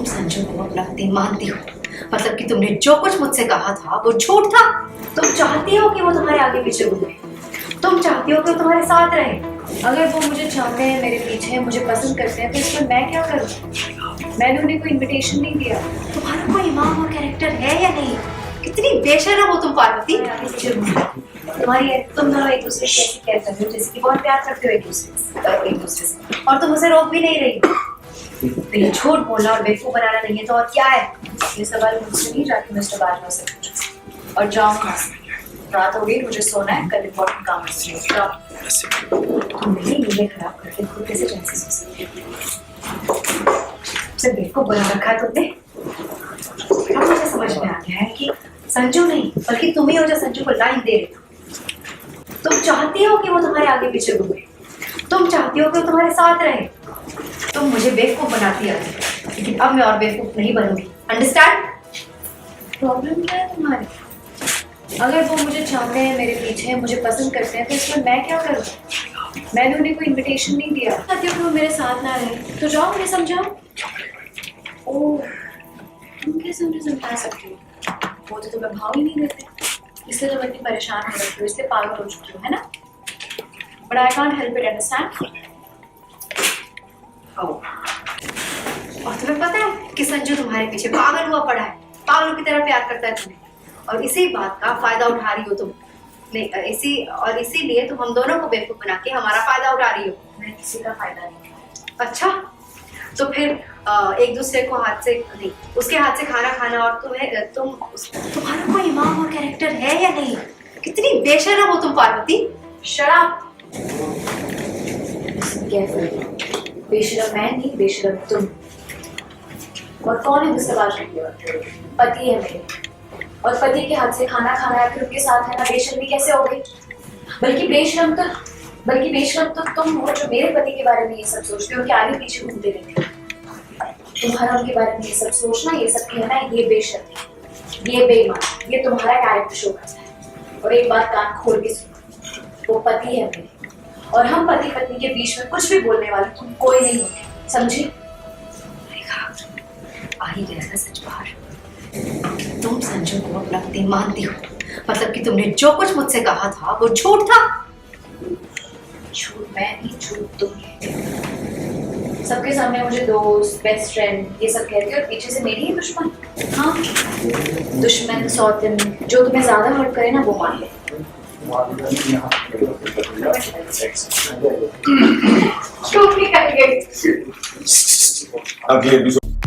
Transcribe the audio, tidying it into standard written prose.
तुम संजू को अपना पति मानती हो, मतलब कि तुमने जो कुछ मुझसे कहा था वो झूठ था। तुम चाहती हो कि वो तुम्हारे आगे पीछे घूमे, तुम चाहती हो कि वो तुम्हारे साथ रहे। अगर वो मुझे चाहते हैं, मेरे पीछे हैं, मुझे पसंद करते हैं, तो इसमें मैं क्या करूँ? मैंने उन्हें कोई इनविटेशन नहीं दिया। तुम्हारा कोई ईमान और कैरेक्टर है या नहीं? कितनी बेशर्म हो तुम पार्वती। तुम दोनों एक दूसरे से ऐसे कह सकते हो जैसे कि बहुत प्यार करते हो एक दूसरे से, और तुम उसे रोक भी नहीं रही। तो ये झूठ बोलना और बेवकूफ बनाना नहीं है तो और क्या है? ये सवाल मुझसे नहीं, जाके मिस्टर बाजवा से पूछो। और जाऊँ, रात हो गई, मुझे सोना है, कल इम्पोर्टेंट काम है। तुम मेरी नींदें खराब करके खुद कैसे कैसे सो सकती हो? उसे बेवकूफ बना रखा है तुमने। अब मुझे समझ में आ गया है कि संजू नहीं बल्कि तुम ही हो जो संजू को लाइन दे रहे हो। तुम चाहती हो कि वो तुम्हारे आगे पीछे घूमे, तुम चाहती हो कि वो तुम्हारे साथ रहे। तुम मुझे बेवकूफ बनाती है, लेकिन अब मैं और बेवकूफ नहीं बनूंगी। अंडरस्टैंड? प्रॉब्लम क्या है तुम्हारी? अगर वो मुझे चाहते हैं, मेरे पीछे हैं, मुझे पसंद करते हैं, तो इसमें मैं क्या करूँ? मैंने उन्हें कोई इनविटेशन नहीं दिया। चाहती हो कि वो मेरे साथ ना रहे, तो जाओ, उन्हें समझाओ। ओह, तुम कैसे उन्हें समझा सकती हो? वो तो तुम्हें भाव ही नहीं देते, इसलिए तुम इतनी परेशान हो रही हो, इसलिए पागल हो चुकी हो, है ना? But I can't help it, understand? और तुम्हें पता है कि संजू तुम्हारे पीछे पागल हुआ पड़ा है, पागलों की तरह प्यार करता है तुम्हें, और इसी बात का फायदा उठा रही हो तुम। नहीं, इसीलिए तुम हम दोनों को बेवकूफ बना के हमारा फायदा उठा रही हो। मैं किसी का फायदा नहीं उठाया। अच्छा, तो फिर एक दूसरे को हाथ से नहीं, उसके हाथ से खाना खाना, और तुम्हारा कोई ईमान और कैरेक्टर है या नहीं? कितनी बेशर्म हो तुम पार्वती। शराब बेशरम मैं नहीं, बेशरम तुम। और कौन है मुझसे बात करने वाला? पति है मेरे, और पति के हाथ से खाना खाना है, फिर उनके साथ है ना, बेशर्मी कैसे हो गई? बल्कि बेशरम तो तुम हो जो मेरे पति के बारे में ये सब सोचते हो, कि आगे पीछे घूमते रहते हो। तुम्हारा उनके बारे में ये सब सोचना, ये सब कहना, ये बेशर्म, ये बेईमान, ये तुम्हारा कैरेक्टर शो करता है। और एक बात कान खोल के सुनो, वो पति है मेरे, और हम पति पत्नी के बीच में कुछ भी बोलने वाले तुम कोई नहीं होते, समझी? आ ही गया ना सच बाहर। तुम संजू को अपना पति मानती हो, मतलब कि तुमने जो कुछ मुझसे कहा था वो झूठ था। झूठ मैं नहीं, झूठ तुम कहते हो। सबके सामने मुझे दोस्त, बेस्ट फ्रेंड ये सब कहते हो, और पीछे से मेरी ही दुश्मन। हाँ, दुश्मन सौतन, जो तुम्हें ज्यादा हर्ट करे ना वो मान ले। चुप ही कर गई। अगले एपिसोड